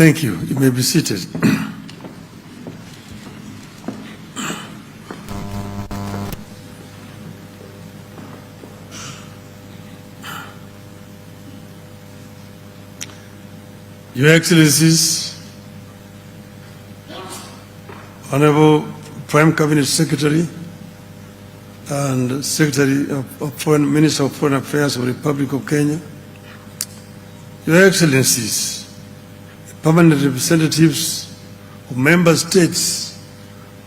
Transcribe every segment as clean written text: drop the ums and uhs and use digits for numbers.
Thank you. You may be seated. Your Excellencies, Honorable Prime Cabinet Secretary and Secretary of Foreign Minister of Foreign Affairs of the Republic of Kenya, Your Excellencies, permanent representatives of member states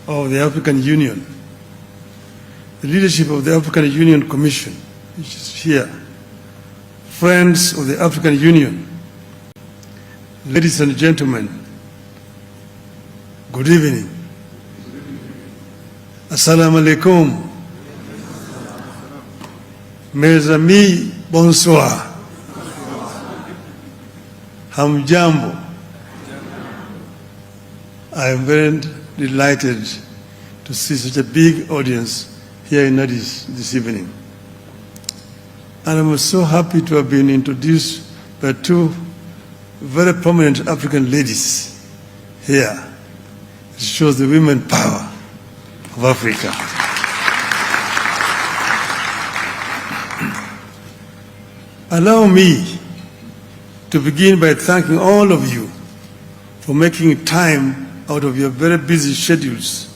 of the African Union, the leadership of the African Union Commission, which is here, friends of the African Union, ladies and gentlemen, good evening. Assalamu alaikum. Mes amis, bonsoir. Hamjambo. I am very delighted to see such a big audience here in Addis this evening. And I'm so happy to have been introduced by two very prominent African ladies here. It shows the women power of Africa. Allow me to begin by thanking all of you for making time out of your very busy schedules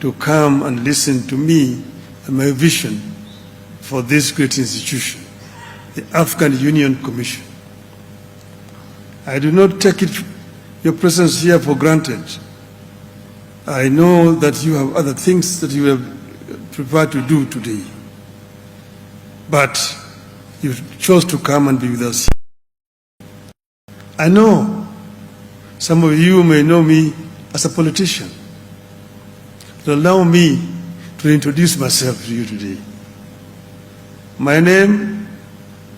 to come and listen to me and my vision for this great institution, the African Union Commission. I do not take your presence here for granted. I know that you have other things that you have prepared to do today, but you chose to come and be with us. I know some of you may know me as a politician. But allow me to introduce myself to you today. My name,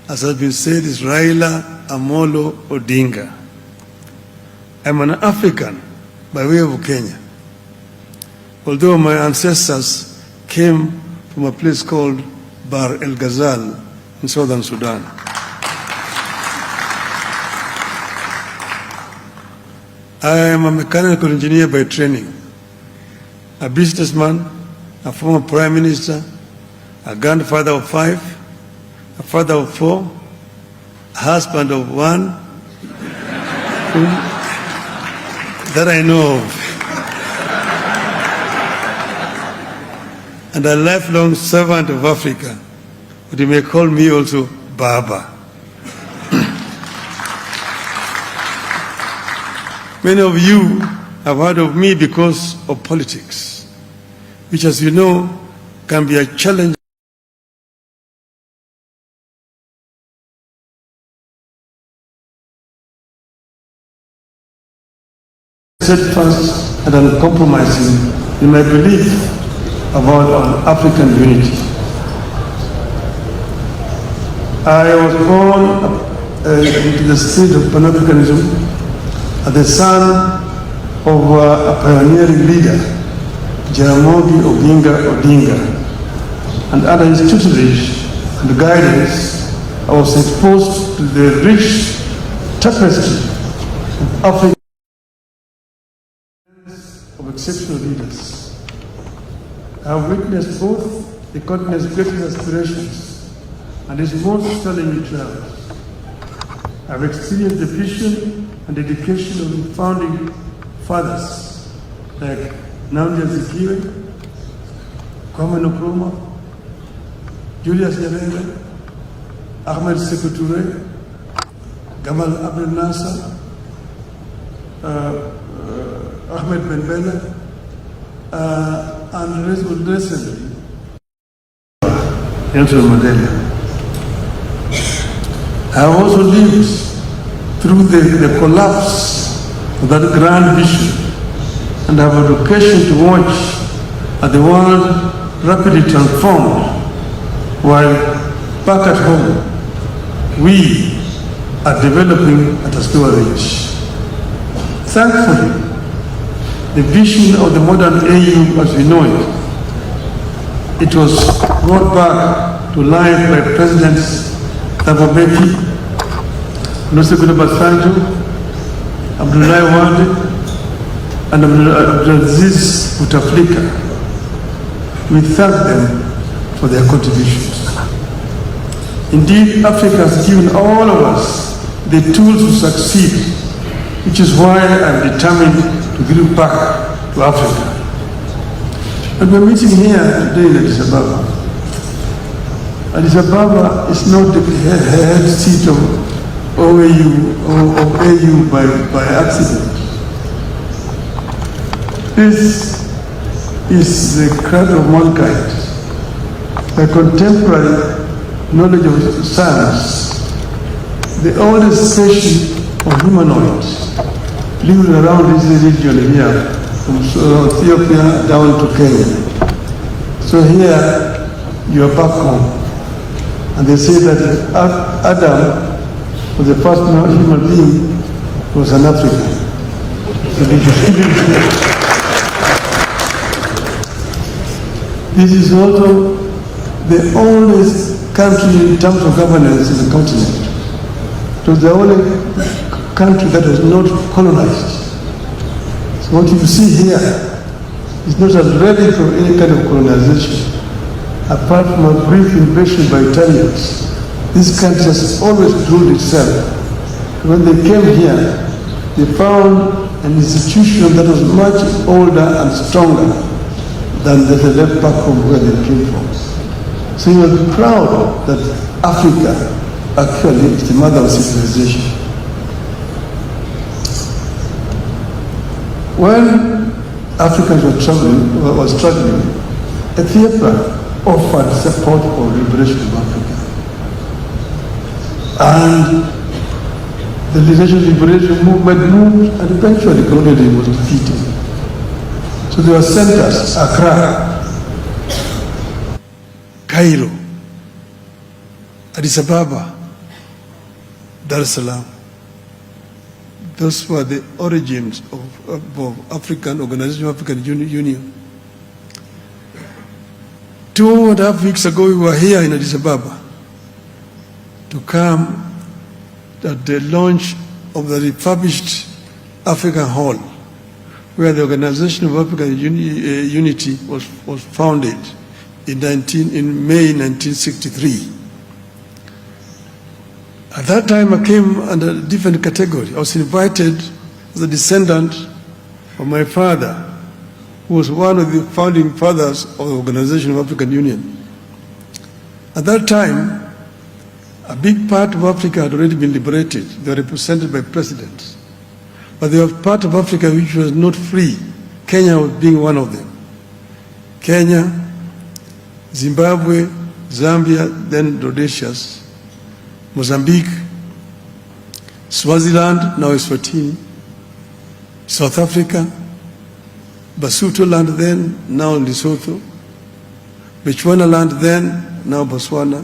as has been said, is Raila Amolo Odinga. I'm an African by way of Kenya, although my ancestors came from a place called Bar El Ghazal in southern Sudan. I am a mechanical engineer by training, a businessman, a former prime minister, a grandfather of 5, a father of 4, a husband of 1, that I know of, and a lifelong servant of Africa, but you may call me also Baba. Many of you have heard of me because of politics, which, as you know, can be a challenge. Steadfast and uncompromising in my belief about our African unity. I was born into the state of Pan-Africanism as the son of a pioneering leader, Jaramogi Oginga Odinga, and under his tutelage and guidance, I was exposed to the rich tapestry of Africa of exceptional leaders. I have witnessed both the continent's greatest aspirations and its most challenging trials. I have experienced the vision and dedication of the founding fathers like Nnamdi Azikiwe, Kwame Nkrumah, Julius Nyerere, Ahmed Sekou Touré, Gamal Abdel Nasser, Ahmed Ben Bella, and recently, Nelson Mandela. I have also lived through the collapse of that grand vision, and have an occasion to watch as the world rapidly transformed, while back at home, we are developing at a slower rate. Thankfully, the vision of the modern AU as we know it was brought back to life by Presidents Thabo Mbeki, Olusegun Obasanjo, Abdullahi Wade, and Abdulaziz Bouteflika. We thank them for their contributions. Indeed, Africa has given all of us the tools to succeed, which is why I'm determined to give back to Africa. And we're meeting here today in Addis Ababa. Addis Ababa is not the head seat of OAU or of AU by accident. This is the cradle of mankind. By contemporary knowledge of science, the oldest species of humanoids living around this region here, from Ethiopia down to Kenya. So here you are back home. And they say that Adam was the first human being who was an African. This is also the oldest country in terms of governance in the continent. It was the only country that was not colonized. So what you see here is not a relic of any kind of colonization. Apart from a brief invasion by Italians, this country has always ruled itself. When they came here, they found an institution that was much older and stronger than they left back home where they came from. So you are proud that Africa actually is the mother of civilization. When Africans were struggling, Ethiopia offered support for liberation of Africa. And the liberation movement moved, and eventually colonialism was defeated. So there were centers: Accra, Cairo, Addis Ababa, Dar es Salaam. Those were the origins of African Organization of African Union. 2.5 weeks ago, we were here in Addis Ababa to come at the launch of the refurbished African Hall, where the Organization of African Unity was founded in May 1963. At that time, I came under a different category. I was invited as a descendant of my father, who was one of the founding fathers of the Organization of African Union. At that time, a big part of Africa had already been liberated. They were represented by presidents. But there was part of Africa which was not free, Kenya was being one of them. Kenya, Zimbabwe, Zambia, then Rhodesia, Mozambique, Swaziland, now Eswatini, South Africa, Basuto land then, now Lesotho, Botswana land then, now Botswana,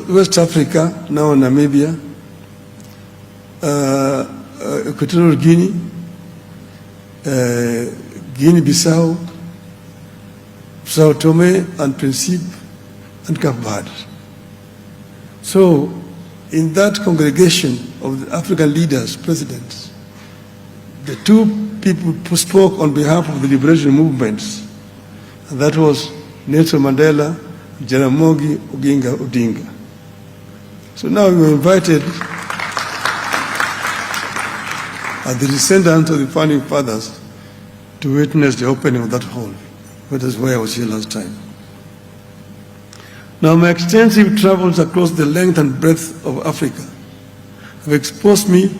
West Africa, now Namibia, Equatorial Guinea, Guinea-Bissau, Sao Tome and Principe, and Cape Verde. So, in that congregation of the African leaders, presidents, the two people who spoke on behalf of the liberation movements, and that was Nelson Mandela, Jaramogi Oginga Odinga. So now we were invited as the descendants of the founding fathers to witness the opening of that hall. That is why I was here last time. Now, my extensive travels across the length and breadth of Africa have exposed me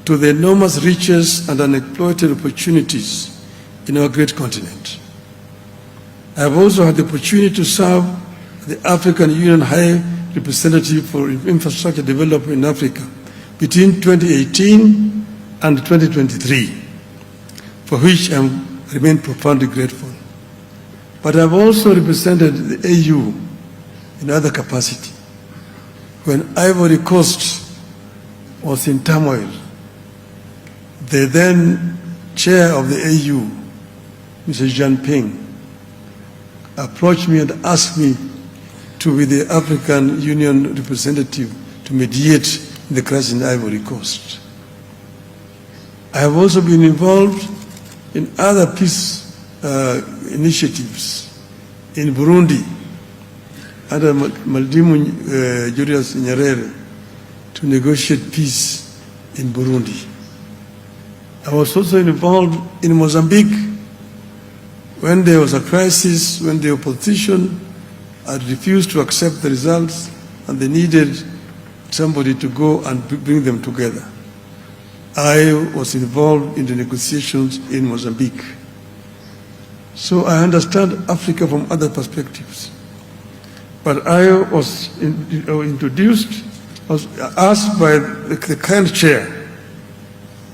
to the enormous riches and unexploited opportunities in our great continent. I have also had the opportunity to serve the African Union High Representative for Infrastructure Development in Africa between 2018 and 2023, for which I remain profoundly grateful. But I have also represented the AU in other capacity. When Ivory Coast was in turmoil, the then chair of the AU, Mr. Jean Ping, approached me and asked me to be the African Union representative to mediate in the crisis in Ivory Coast. I have also been involved in other peace initiatives in Burundi under Maldimu Julius Nyerere to negotiate peace in Burundi. I was also involved in Mozambique when there was a crisis, when the opposition had refused to accept the results and they needed somebody to go and bring them together. I was involved in the negotiations in Mozambique. So I understand Africa from other perspectives. But I was introduced, was asked by the current chair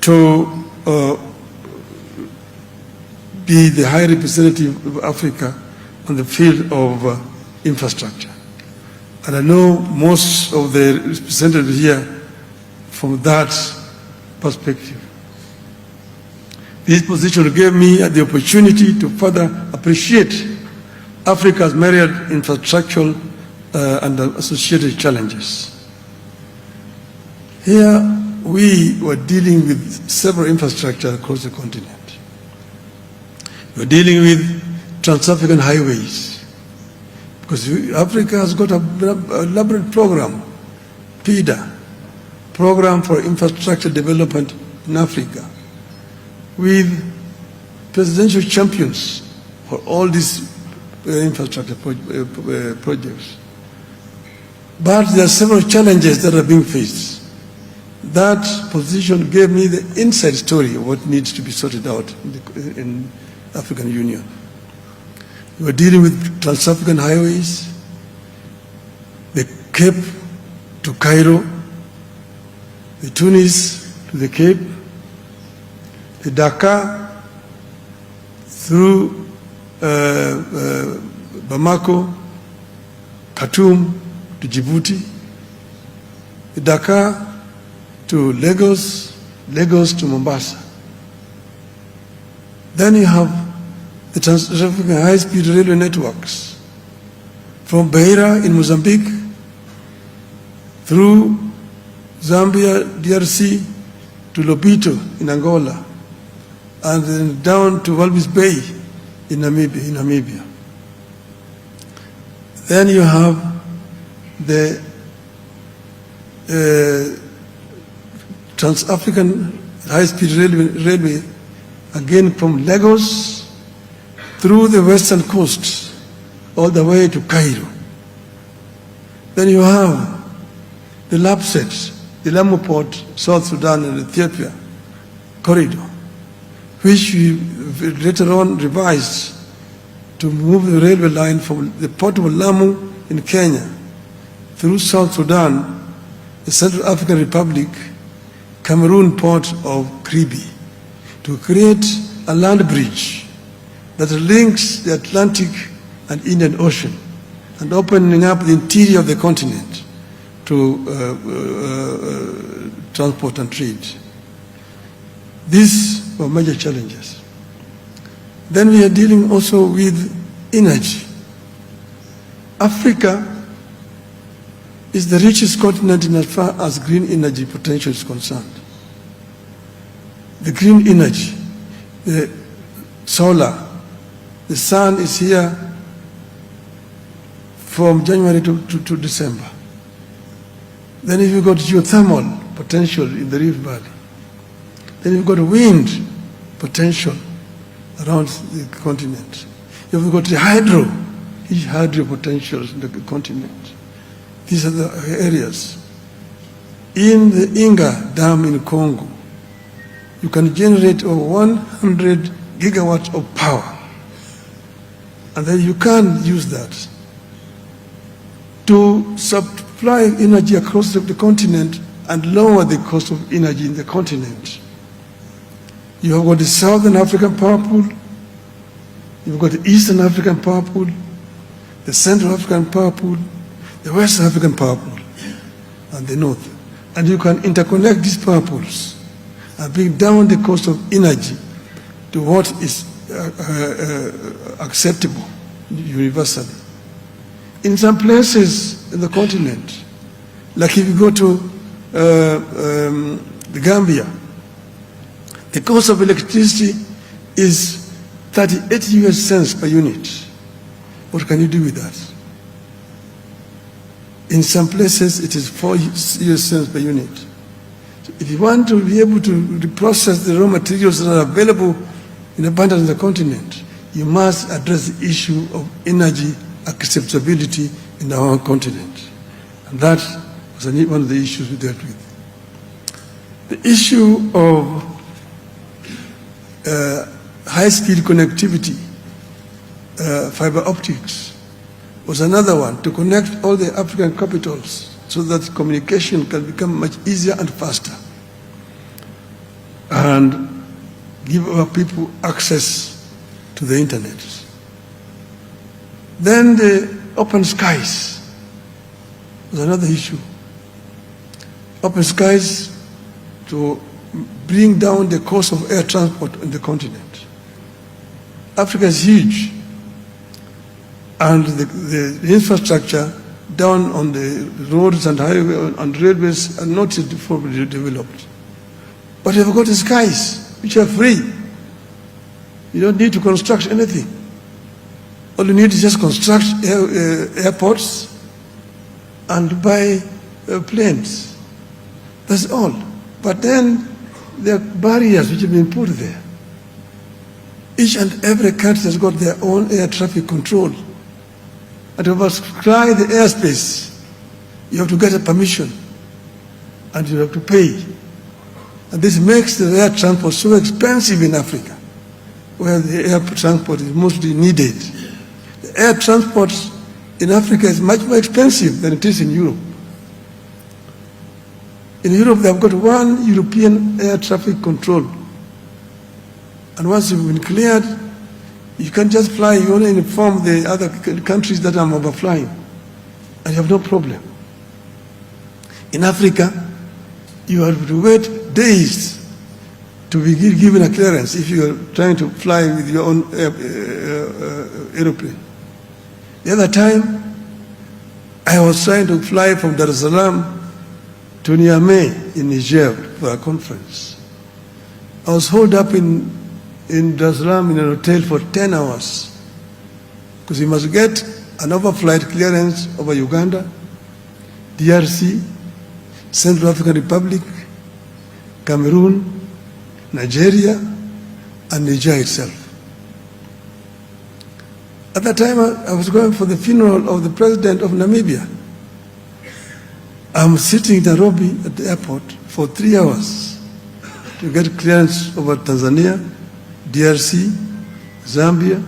to be the High Representative of Africa on the field of infrastructure. And I know most of the representatives here from that perspective. This position gave me the opportunity to further appreciate Africa's myriad infrastructural and associated challenges. Here we were dealing with several infrastructure across the continent. We were dealing with trans-African highways, because Africa has got a elaborate program, PIDA, Program for Infrastructure Development in Africa, with presidential champions for all these infrastructure projects. But there are several challenges that are being faced. That position gave me the inside story of what needs to be sorted out in the African Union. We were dealing with trans-African highways, the Cape to Cairo, the Tunis to the Cape, the Dakar through Bamako, Khartoum to Djibouti, the Dakar to Lagos, Lagos to Mombasa. Then you have the trans-African high-speed railway networks from Beira in Mozambique through Zambia, DRC to Lobito in Angola, and then down to Walvis Bay in Namibia. Then you have the trans-African high-speed railway, again from Lagos through the western coast all the way to Cairo. Then you have the LAPSET, the Lamu Port, South Sudan and Ethiopia corridor, which we later on revised to move the railway line from the port of Lamu in Kenya through South Sudan, the Central African Republic, Cameroon port of Kribi, to create a land bridge that links the Atlantic and Indian Ocean and opening up the interior of the continent to transport and trade. These were major challenges. Then we are dealing also with energy. Africa is the richest continent in as far as green energy potential is concerned. The green energy, the solar, the sun is here from January to December. Then if you've got geothermal potential in the Rift Valley, then you've got wind potential around the continent. You've got the hydro potentials in the continent. These are the areas. In the Inga Dam in Congo, you can generate over 100 gigawatts of power. And then you can use that to supply energy across the continent and lower the cost of energy in the continent. You have got the Southern African Power Pool, you've got the Eastern African Power Pool, the Central African Power Pool, the West African Power Pool, and the North. And you can interconnect these power pools and bring down the cost of energy to what is acceptable universally. In some places in the continent, like if you go to the Gambia, the cost of electricity is 38 US cents per unit. What can you do with that? In some places, it is 4 US cents per unit. So if you want to be able to process the raw materials that are available in abundance on the continent, you must address the issue of energy acceptability in our own continent. And that was one of the issues we dealt with. The issue of high-speed connectivity, fiber optics, was another one, to connect all the African capitals so that communication can become much easier and faster, and give our people access to the internet. Then the open skies was another issue. Open skies to bring down the cost of air transport on the continent. Africa is huge, and the infrastructure down on the roads and highways and railways are not yet fully developed. But you've got the skies, which are free. You don't need to construct anything. All you need is just construct airports and buy planes. That's all. But then there are barriers which have been put there. Each and every country has got their own air traffic control. And to fly the airspace, you have to get a permission and you have to pay. And this makes the air transport so expensive in Africa, where the air transport is mostly needed. The air transport in Africa is much more expensive than it is in Europe. In Europe, they've got one European air traffic control. And once you've been cleared, you can't just fly, you only inform the other countries that I'm overflying, and you have no problem. In Africa, you have to wait days to be given a clearance if you are trying to fly with your own aeroplane. The other time, I was trying to fly from Dar es Salaam to Niamey in Niger for a conference. I was holed up in Dar es Salaam in an hotel for 10 hours because you must get an overflight clearance over Uganda, DRC, Central African Republic, Cameroon, Nigeria, and Niger itself. At that time, I was going for the funeral of the president of Namibia. I'm sitting in Nairobi at the airport for 3 hours to get clearance over Tanzania, DRC, Zambia,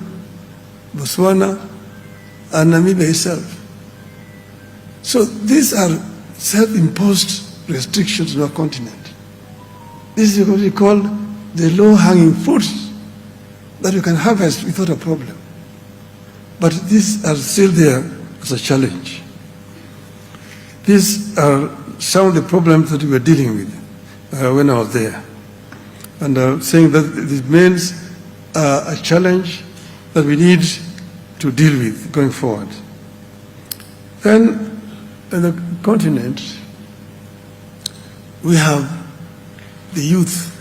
Botswana, and Namibia itself. So these are self-imposed restrictions on our continent. This is what we call the low-hanging fruits that you can harvest without a problem. But these are still there as a challenge. These are some of the problems that we were dealing with when I was there. And saying that this means a challenge that we need to deal with going forward. Then, in the continent, we have the youth.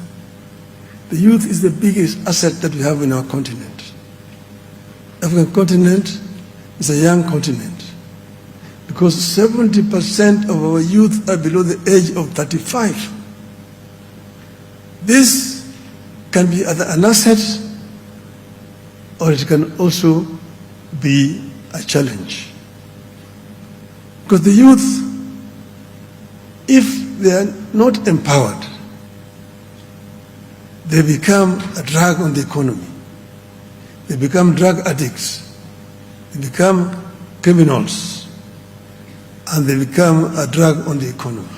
The youth is the biggest asset that we have in our continent. African continent is a young continent because 70% of our youth are below the age of 35. This can be an asset, or it can also be a challenge. Because the youth, if they are not empowered, they become a drag on the economy. They become drug addicts. They become criminals. And they become a drag on the economy.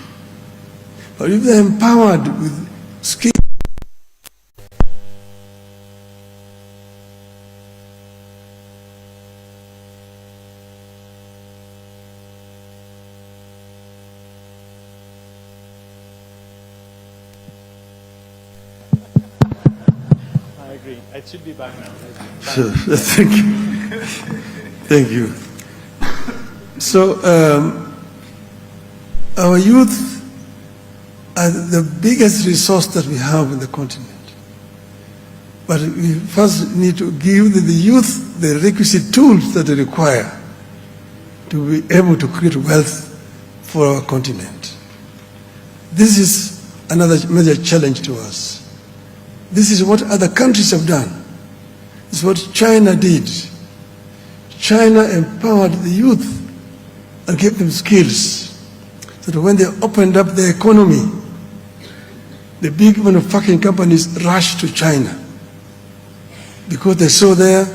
But if they're empowered with skills, it should be back now. So, thank you. Thank you. So, our youth are the biggest resource that we have in the continent. But we first need to give the youth the requisite tools that they require to be able to create wealth for our continent. This is another major challenge to us. This is what other countries have done. This is what China did. China empowered the youth and gave them skills so that when they opened up their economy, the big manufacturing companies rushed to China because they saw there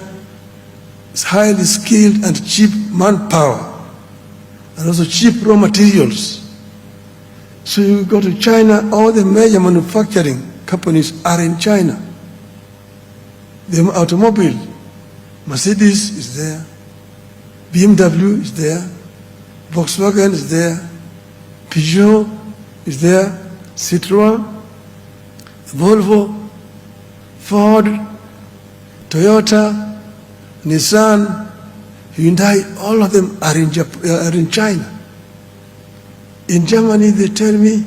highly skilled and cheap manpower and also cheap raw materials. So you go to China, all the major manufacturing companies are in China. The automobile, Mercedes is there, BMW is there, Volkswagen is there, Peugeot is there, Citroën, Volvo, Ford, Toyota, Nissan, Hyundai, all of them are in China. In Germany, they tell me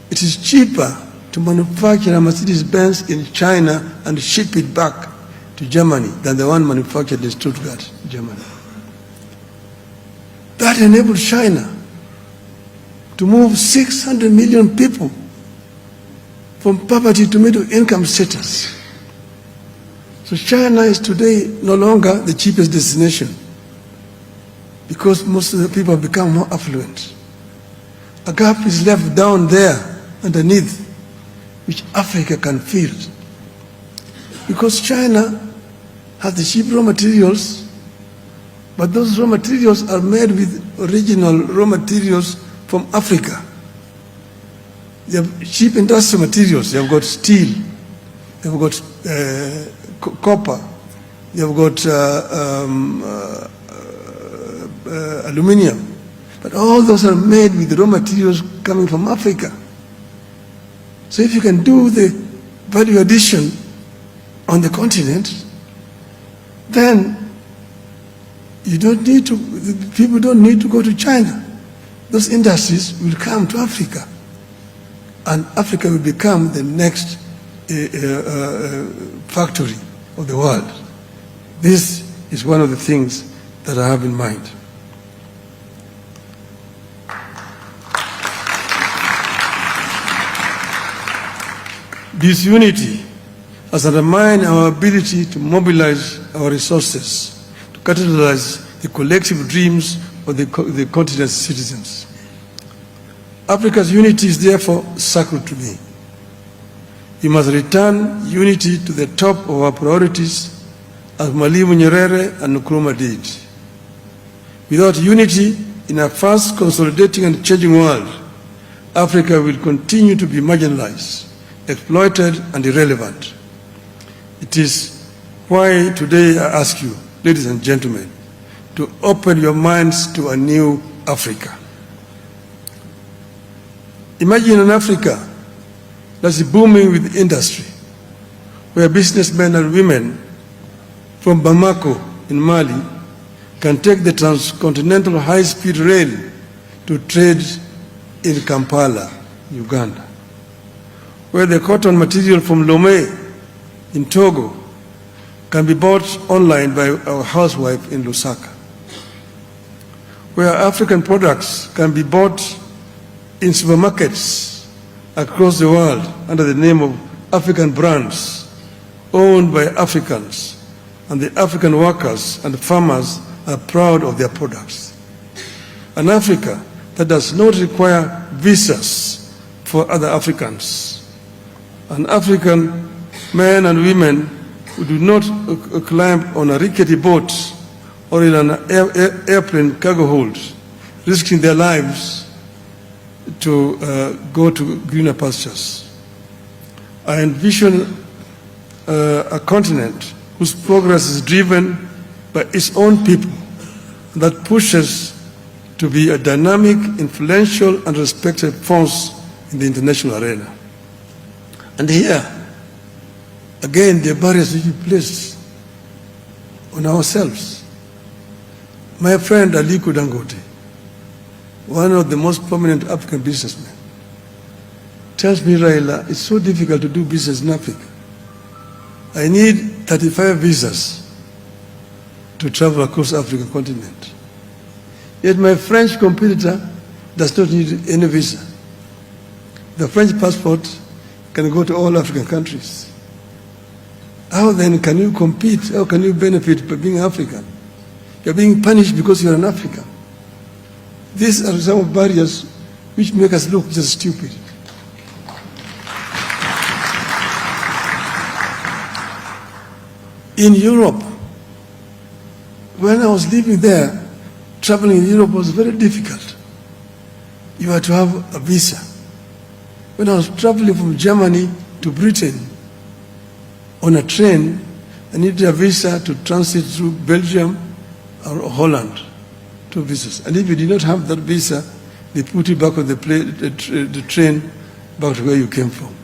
it is cheaper to manufacture a Mercedes-Benz in China and ship it back to Germany than the one manufactured in Stuttgart, Germany. That enabled China to move 600 million people from poverty to middle income status. So China is today no longer the cheapest destination because most of the people have become more affluent. A gap is left down there underneath which Africa can fill. Because China has the cheap raw materials, but those raw materials are made with original raw materials from Africa. They have cheap industrial materials. They have got steel, they have got copper, they have got aluminium. But all those are made with raw materials coming from Africa. So if you can do the value addition on the continent, then you don't need to, people don't need to go to China. Those industries will come to Africa. And Africa will become the next factory of the world. This is one of the things that I have in mind. This unity has undermined our ability to mobilize our resources, to catalyze the collective dreams of the continent's citizens. Africa's unity is therefore sacred to me. We must return unity to the top of our priorities as Mwalimu Nyerere and Nkrumah did. Without unity in a fast consolidating and changing world, Africa will continue to be marginalized, exploited and irrelevant. It is why today I ask you, ladies and gentlemen, to open your minds to a new Africa. Imagine an Africa that's booming with industry, where businessmen and women from Bamako in Mali can take the transcontinental high-speed rail to trade in Kampala, Uganda, where the cotton material from Lomé in Togo can be bought online by our housewife in Lusaka, where African products can be bought in supermarkets across the world under the name of African brands owned by Africans, and the African workers and farmers are proud of their products. An Africa that does not require visas for other Africans. An African men and women who do not climb on a rickety boat or in an airplane cargo hold, risking their lives to go to greener pastures. I envision a continent whose progress is driven by its own people, that pushes to be a dynamic, influential, and respected force in the international arena. And here, again, the barriers will be placed on ourselves. My friend Aliko Dangote, one of the most prominent African businessmen, tells me, Raila, it's so difficult to do business in Africa. I need 35 visas to travel across the African continent. Yet my French competitor does not need any visa. The French passport can go to all African countries. How then can you compete? How can you benefit by being African? You're being punished because you're an African. These are some barriers which make us look just stupid. In Europe, when I was living there, traveling in Europe was very difficult. You had to have a visa. When I was traveling from Germany to Britain on a train, I needed a visa to transit through Belgium or Holland, 2 visas. And if you did not have that visa, they put you back on the train back to where you came from.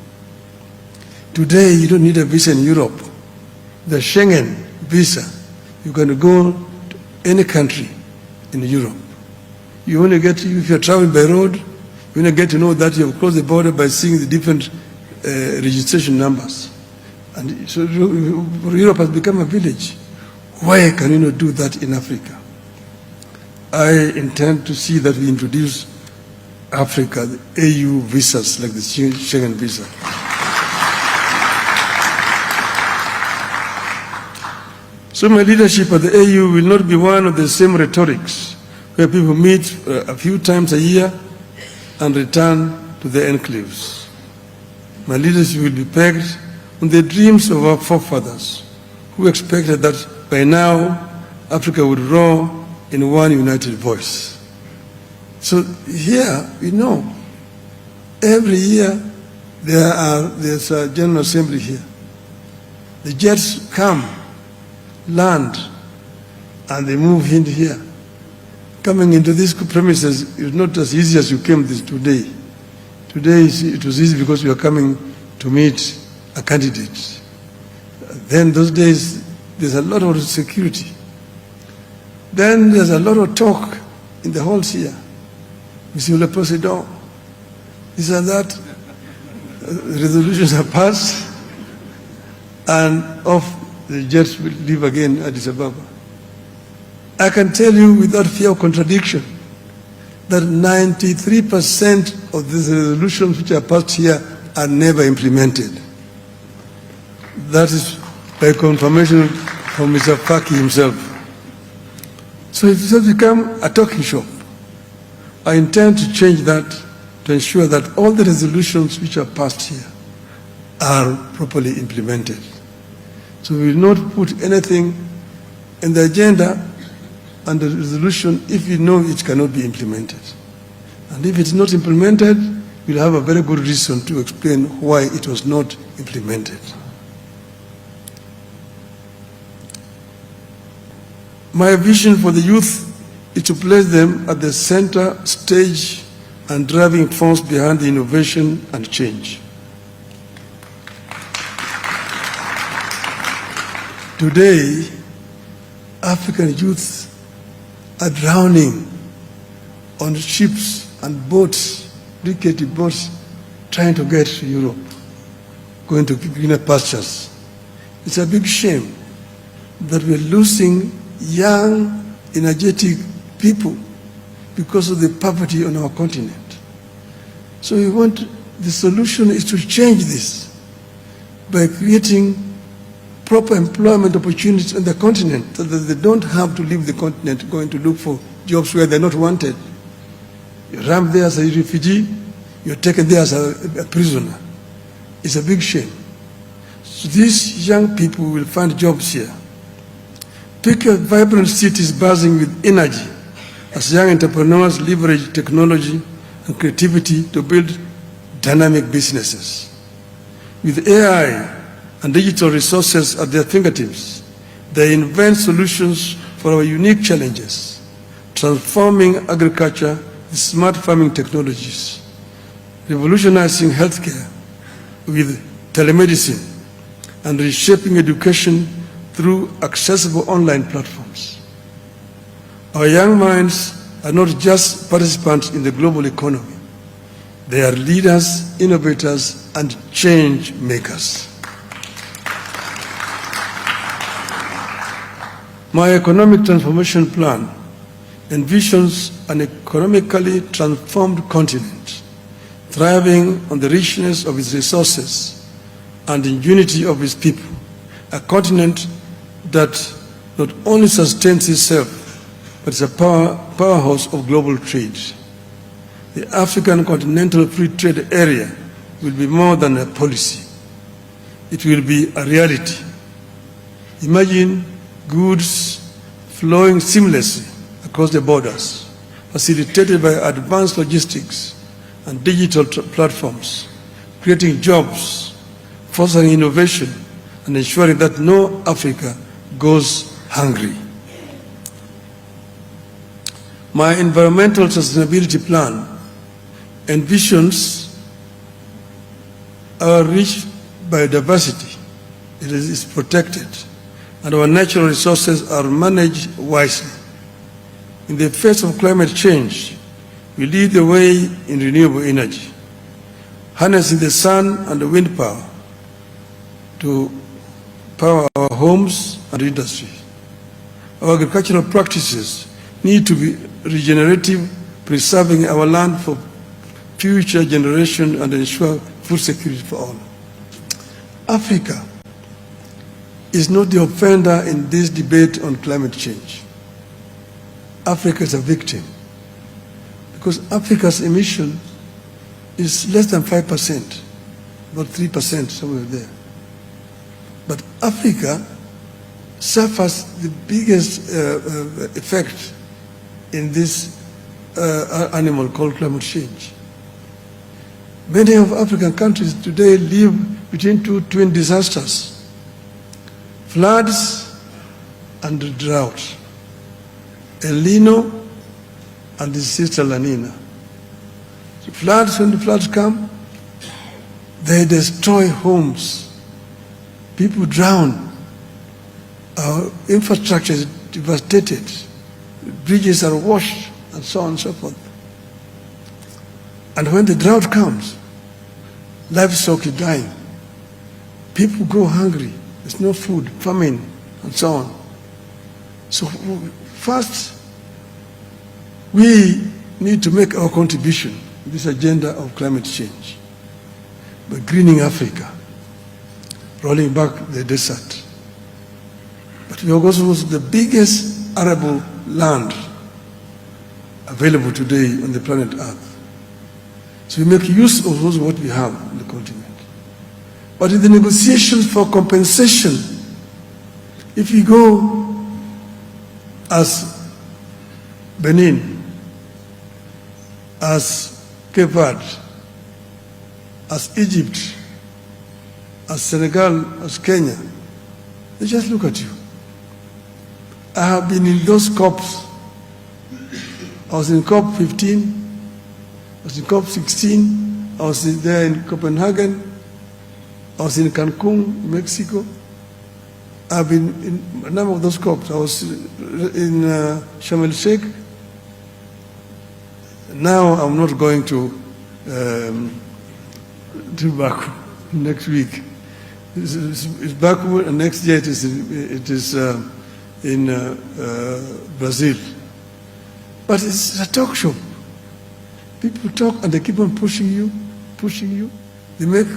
Today, you don't need a visa in Europe. The Schengen visa, you can go to any country in Europe. You only get, if you're traveling by road, you only get to know that you have crossed the border by seeing the different registration numbers. And so Europe has become a village. Why can we not do that in Africa? I intend to see that we introduce Africa, the AU visas like the Schengen visa. So my leadership at the AU will not be one of the same rhetorics where people meet a few times a year and return to their enclaves. My leadership will be pegged on the dreams of our forefathers who expected that by now Africa would roar in one united voice. So here we know every year there's a General Assembly here. The jets come, land, and they move in here. Coming into these premises is not as easy as you came today. Today it was easy because you are coming to meet a candidate. Then those days there's a lot of security. Then there's a lot of talk in the halls here. Monsieur le Président, this and that, resolutions are passed, and off the jets will leave again Addis Ababa. I can tell you without fear of contradiction that 93% of these resolutions which are passed here are never implemented. That is by confirmation from Mr. Faki himself. So it has become a talking shop. I intend to change that to ensure that all the resolutions which are passed here are properly implemented. So we will not put anything in the agenda and the resolution if we know it cannot be implemented. And if it's not implemented, we'll have a very good reason to explain why it was not implemented. My vision for the youth is to place them at the center stage and driving force behind the innovation and change. Today, African youth are drowning on ships and boats, rickety boats, trying to get to Europe, going to greener pastures. It's a big shame that we're losing young, energetic people because of the poverty on our continent. So the solution is to change this by creating proper employment opportunities on the continent so that they don't have to leave the continent going to look for jobs where they're not wanted. You're ramped there as a refugee, you're taken there as a prisoner. It's a big shame. So these young people will find jobs here. Pick a vibrant cities buzzing with energy as young entrepreneurs leverage technology and creativity to build dynamic businesses. With AI and digital resources at their fingertips, they invent solutions for our unique challenges, transforming agriculture with smart farming technologies, revolutionizing healthcare with telemedicine, and reshaping education through accessible online platforms. Our young minds are not just participants in the global economy. They are leaders, innovators, and change makers. My economic transformation plan envisions an economically transformed continent, thriving on the richness of its resources and the unity of its people, a continent that not only sustains itself, but is a powerhouse of global trade. The African Continental Free Trade Area will be more than a policy. It will be a reality. Imagine goods flowing seamlessly across the borders, facilitated by advanced logistics and digital platforms, creating jobs, fostering innovation, and ensuring that no Africa goes hungry. My environmental sustainability plan envisions our rich biodiversity. It is protected, and our natural resources are managed wisely. In the face of climate change, we lead the way in renewable energy, harnessing the sun and the wind power to power our homes and industry. Our agricultural practices need to be regenerative, preserving our land for future generations and ensure food security for all. Africa is not the offender in this debate on climate change. Africa is a victim because Africa's emission is less than 5%, about 3%, somewhere there. But Africa suffers the biggest effect in this animal called climate change. Many of African countries today live between two twin disasters: floods and drought, El Nino and the sister La Nina. The floods, when the floods come, they destroy homes. People drown. Our infrastructure is devastated. Bridges are washed, and so on and so forth. And when the drought comes, livestock is dying. People go hungry. There's no food, famine, and so on. So first, we need to make our contribution to this agenda of climate change by greening Africa, rolling back the desert. But we are also the biggest arable land available today on the planet Earth. So we make use of what we have on the continent. But in the negotiations for compensation, if you go as Benin, as Cape Verde, as Egypt, as Senegal, as Kenya, they just look at you. I have been in those COPs. I was in COP 15, I was in COP 16, I was there in Copenhagen, I was in Cancun, Mexico. I've been in a number of those COPs. I was in Sharm el Sheikh. Now I'm not going to Baku next week. It's Baku, and next year it is in Brazil. But it's a talk show. People talk and they keep on pushing you, pushing you. They make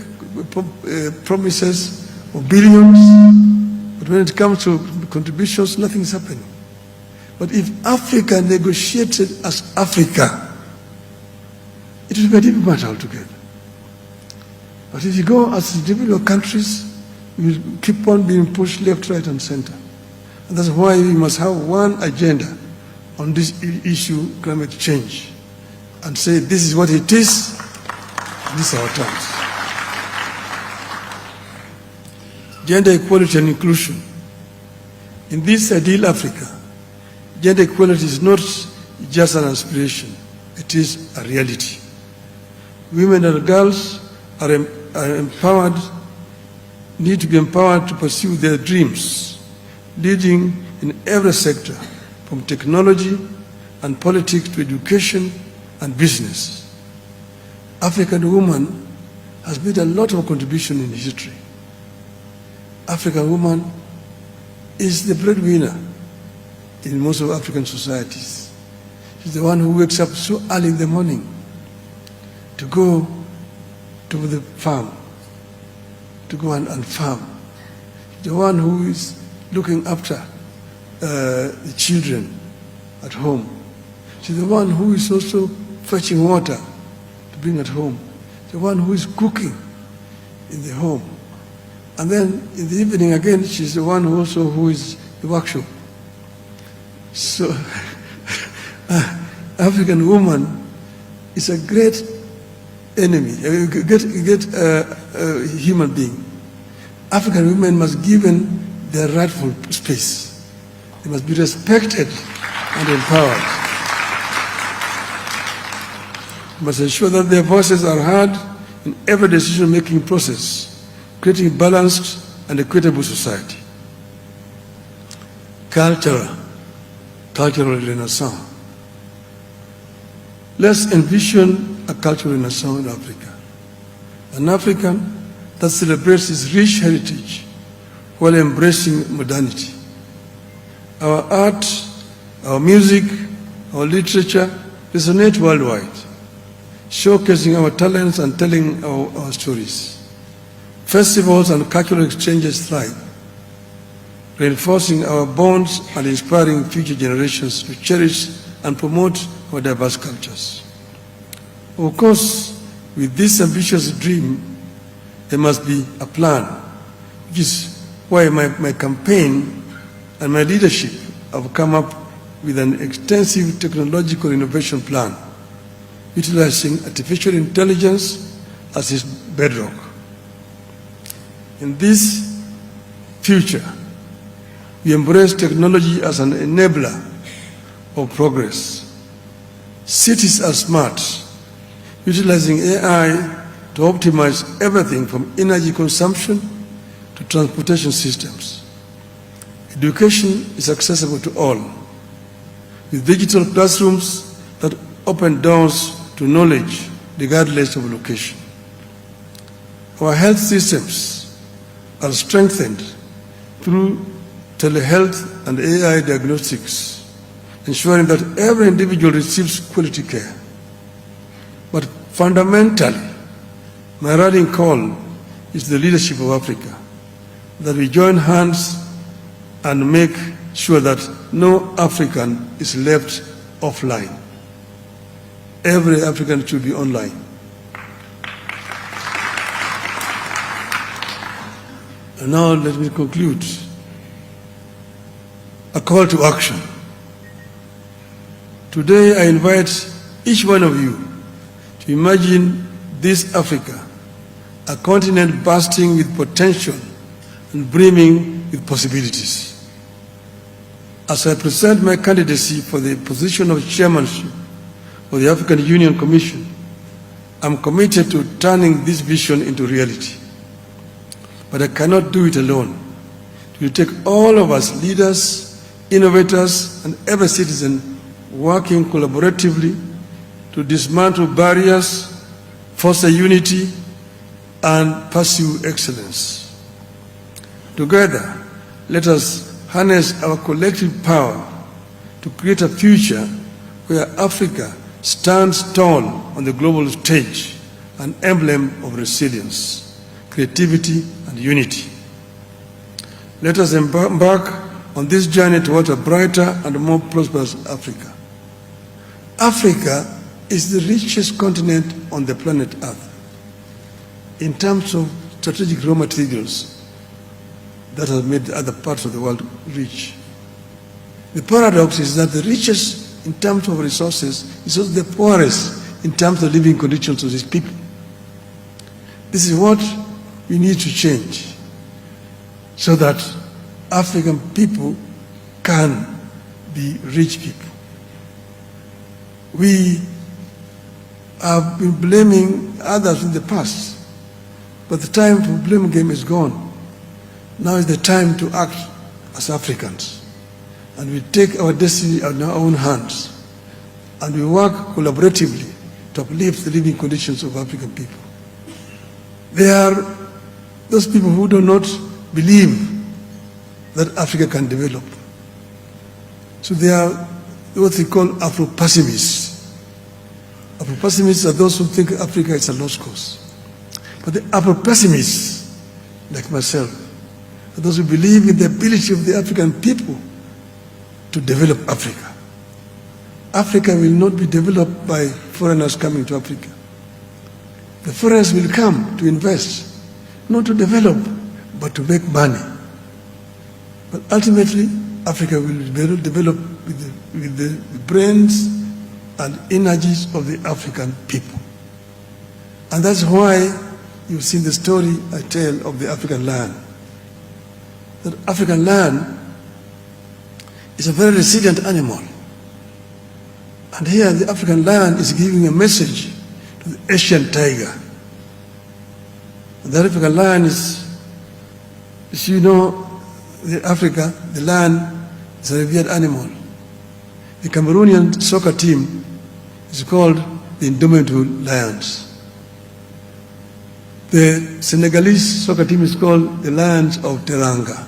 promises of billions, but when it comes to contributions, nothing is happening. But if Africa negotiated as Africa, it will be a different matter altogether. But if you go as individual countries, you will keep on being pushed left, right, and center. And that's why we must have one agenda on this issue, climate change, and say this is what it is, these are our terms. Gender equality and inclusion. In this ideal Africa, gender equality is not just an aspiration, it is a reality. Women and girls are empowered, need to be empowered to pursue their dreams, leading in every sector, from technology and politics to education and business. African woman has made a lot of contribution in history. African woman is the breadwinner in most of African societies. She's the one who wakes up so early in the morning to go to the farm, to go and farm. She's the one who is looking after the children at home. She's the one who is also fetching water to bring at home. The one who is cooking in the home. And then in the evening again, she's the one who is the workshop. So African woman is a great enemy, a great human being. African women must be given their rightful space. They must be respected and empowered. We must ensure that their voices are heard in every decision-making process, creating a balanced and equitable society. Cultural renaissance. Let's envision a cultural renaissance in Africa. An African that celebrates its rich heritage while embracing modernity. Our art, our music, our literature resonate worldwide, showcasing our talents and telling our stories. Festivals and cultural exchanges thrive, reinforcing our bonds and inspiring future generations to cherish and promote our diverse cultures. Of course, with this ambitious dream, there must be a plan, which is why my campaign and my leadership have come up with an extensive technological innovation plan, utilizing artificial intelligence as its bedrock. In this future, we embrace technology as an enabler of progress. Cities are smart, utilizing AI to optimize everything from energy consumption to transportation systems. Education is accessible to all, with digital classrooms that open doors to knowledge regardless of location. Our health systems are strengthened through telehealth and AI diagnostics, ensuring that every individual receives quality care. But fundamentally, my rallying call is the leadership of Africa, that we join hands and make sure that no African is left offline. Every African should be online. And now let me conclude. A call to action. Today I invite each one of you to imagine this Africa, a continent bursting with potential and brimming with possibilities. As I present my candidacy for the position of chairmanship of the African Union Commission, I'm committed to turning this vision into reality. But I cannot do it alone. It will take all of us, leaders, innovators, and every citizen working collaboratively to dismantle barriers, foster unity, and pursue excellence. Together, let us harness our collective power to create a future where Africa stands tall on the global stage, an emblem of resilience, creativity, and unity. Let us embark on this journey towards a brighter and more prosperous Africa. Africa is the richest continent on the planet Earth in terms of strategic raw materials that have made other parts of the world rich. The paradox is that the richest in terms of resources is also the poorest in terms of living conditions of these people. This is what we need to change so that African people can be rich people. We have been blaming others in the past, but the time for blame game is gone. Now is the time to act as Africans, and we take our destiny in our own hands, and we work collaboratively to uplift the living conditions of African people. They are those people who do not believe that Africa can develop. So they are what they call Afro-pessimists. Afro-pessimists are those who think Africa is a lost cause. But the Afro-pessimists, like myself, are those who believe in the ability of the African people to develop Africa. Africa will not be developed by foreigners coming to Africa. The foreigners will come to invest, not to develop, but to make money. But ultimately, Africa will be developed with the brains and energies of the African people. And that's why you've seen the story I tell of the African land. That African land is a very resilient animal. And here the African land is giving a message to the Asian tiger. The African land is, as you know, Africa, the land is a revered animal. The Cameroonian soccer team is called the Indomitable Lions. The Senegalese soccer team is called the Lions of Teranga.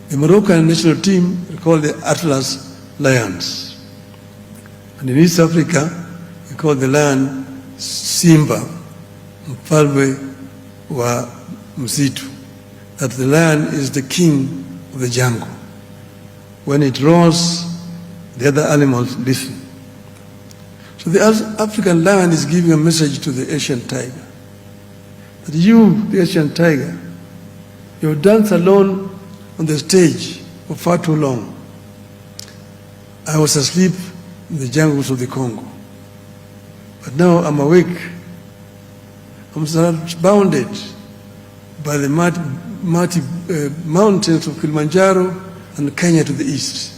The Moroccan national team is called the Atlas Lions. And in East Africa, we call the lion Simba, mfalme wa msitu. That the lion is the king of the jungle. When it roars, the other animals listen. So the African lion is giving a message to the Asian tiger. That you, the Asian tiger, you have danced alone on the stage for far too long. I was asleep in the jungles of the Congo. But now I'm awake. I'm surrounded by the mighty mountains of Kilimanjaro and Kenya to the east,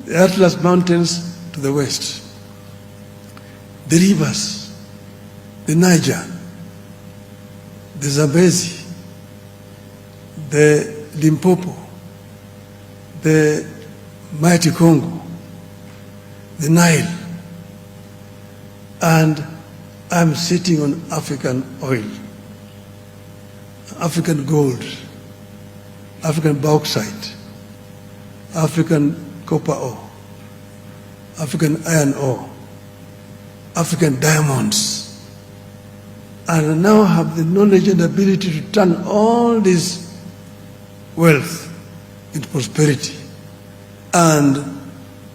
the Atlas Mountains to the west, the rivers, the Niger, the Zambezi, the Limpopo, the mighty Congo, the Nile, and I'm sitting on African oil, African gold, African bauxite, African copper ore, African iron ore, African diamonds. And I now have the knowledge and ability to turn all this wealth into prosperity and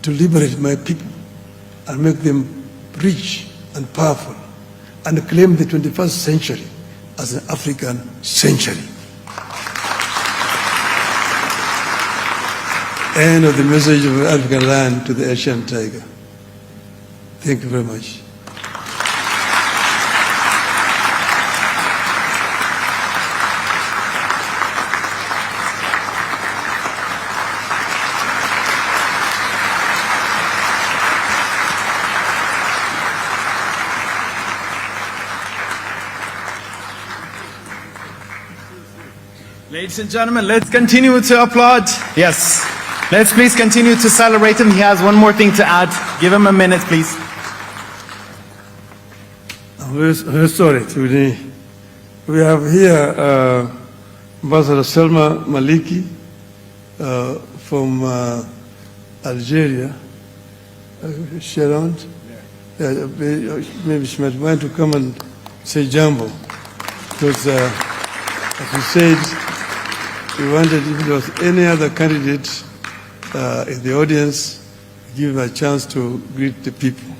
to liberate my people and make them rich and powerful and claim the 21st century as an African century. End of the message of African land to the Asian tiger. Thank you very much. Ladies and gentlemen, let's continue to applaud. Yes. Let's please continue to celebrate him. He has one more thing to add. Give him a minute, please. I'm very sorry. We have here Ambassador Selma Maliki from Algeria. Is she around? Yeah, maybe she might want to come and say jambo. Because, as we said, we wanted, if there was any other candidate in the audience, give a chance to greet the people.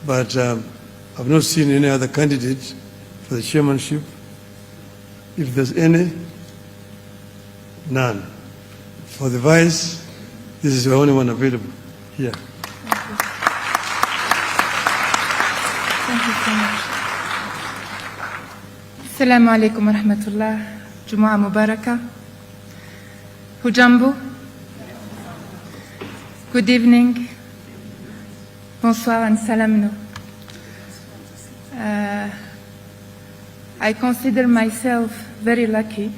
But I've not seen any other candidate for the chairmanship. If there's any, none. For the vice, this is the only one available here. Thank you so much. Assalamu alaikum wa rahmatullah. Jumu'ah Mubarakah. Hujambo. Good evening. Bonsoir and salamno. I consider myself very lucky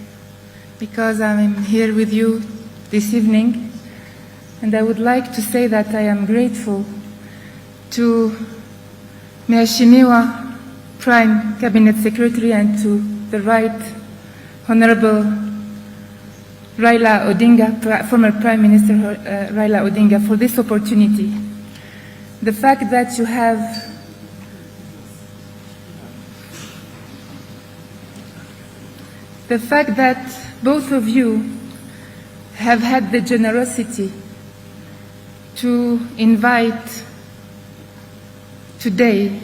because I'm here with you this evening, and I would like to say that I am grateful to Mheshimiwa Prime Cabinet Secretary, and to the Right Honorable Raila Odinga, former Prime Minister Raila Odinga, for this opportunity. The fact that you have the fact that both of you have had the generosity to invite today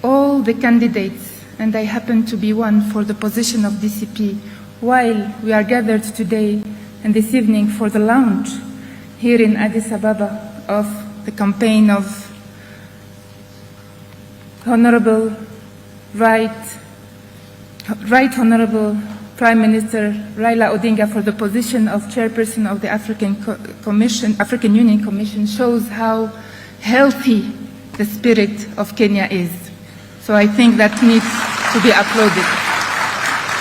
all the candidates, and I happen to be one, for the position of DCP, while we are gathered today and this evening for the launch here in Addis Ababa of the campaign of Honorable Right Honorable Prime Minister Raila Odinga for the position of Chairperson of the African Union Commission, shows how healthy the spirit of Kenya is. So I think that needs to be applauded.